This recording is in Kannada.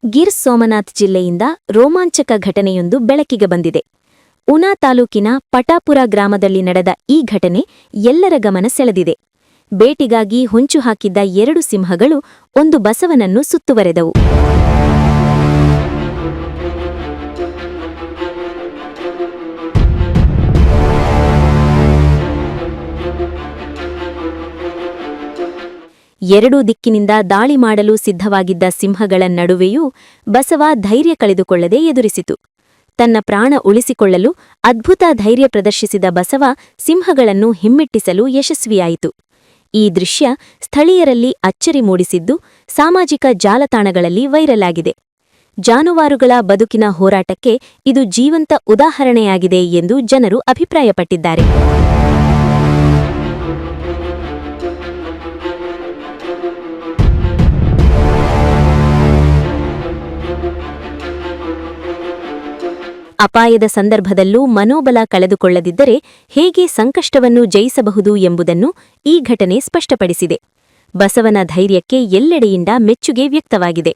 ಗಿರ್ ಸೋಮನಾಥ್ ಜಿಲ್ಲೆಯಿಂದ ರೋಮಾಂಚಕ ಘಟನೆಯೊಂದು ಬೆಳಕಿಗೆ ಬಂದಿದೆ. ಉನಾ ತಾಲೂಕಿನ ಪಟಾಪುರ ಗ್ರಾಮದಲ್ಲಿ ನಡೆದ ಈ ಘಟನೆ ಎಲ್ಲರ ಗಮನ ಸೆಳೆದಿದೆ. ಬೇಟೆಗಾಗಿ ಹೊಂಚು ಹಾಕಿದ್ದ 2 ಸಿಂಹಗಳು ಒಂದು ಬಸವನನ್ನು ಸುತ್ತುವರೆದವು. ಎರಡೂ ದಿಕ್ಕಿನಿಂದ ದಾಳಿ ಮಾಡಲು ಸಿದ್ಧವಾಗಿದ್ದ ಸಿಂಹಗಳ ನಡುವೆಯೂ ಬಸವ ಧೈರ್ಯ ಕಳೆದುಕೊಳ್ಳದೆ ಎದುರಿಸಿತು. ತನ್ನ ಪ್ರಾಣ ಉಳಿಸಿಕೊಳ್ಳಲು ಅದ್ಭುತ ಧೈರ್ಯ ಪ್ರದರ್ಶಿಸಿದ ಬಸವ ಸಿಂಹಗಳನ್ನು ಹಿಮ್ಮೆಟ್ಟಿಸಲು ಯಶಸ್ವಿಯಾಯಿತು. ಈ ದೃಶ್ಯ ಸ್ಥಳೀಯರಲ್ಲಿ ಅಚ್ಚರಿ ಮೂಡಿಸಿದ್ದು ಸಾಮಾಜಿಕ ಜಾಲತಾಣಗಳಲ್ಲಿ ವೈರಲ್ ಆಗಿದೆ. ಜಾನುವಾರುಗಳ ಬದುಕಿನ ಹೋರಾಟಕ್ಕೆ ಇದು ಜೀವಂತ ಉದಾಹರಣೆಯಾಗಿದೆ ಎಂದು ಜನರು ಅಭಿಪ್ರಾಯಪಟ್ಟಿದ್ದಾರೆ. ಅಪಾಯದ ಸಂದರ್ಭದಲ್ಲೂ ಮನೋಬಲ ಕಳೆದುಕೊಳ್ಳದಿದ್ದರೆ ಹೇಗೆ ಸಂಕಷ್ಟವನ್ನು ಜಯಿಸಬಹುದು ಎಂಬುದನ್ನು ಈ ಘಟನೆ ಸ್ಪಷ್ಟಪಡಿಸಿದೆ. ಬಸವನ ಧೈರ್ಯಕ್ಕೆ ಎಲ್ಲೆಡೆಯಿಂದ ಮೆಚ್ಚುಗೆ ವ್ಯಕ್ತವಾಗಿದೆ.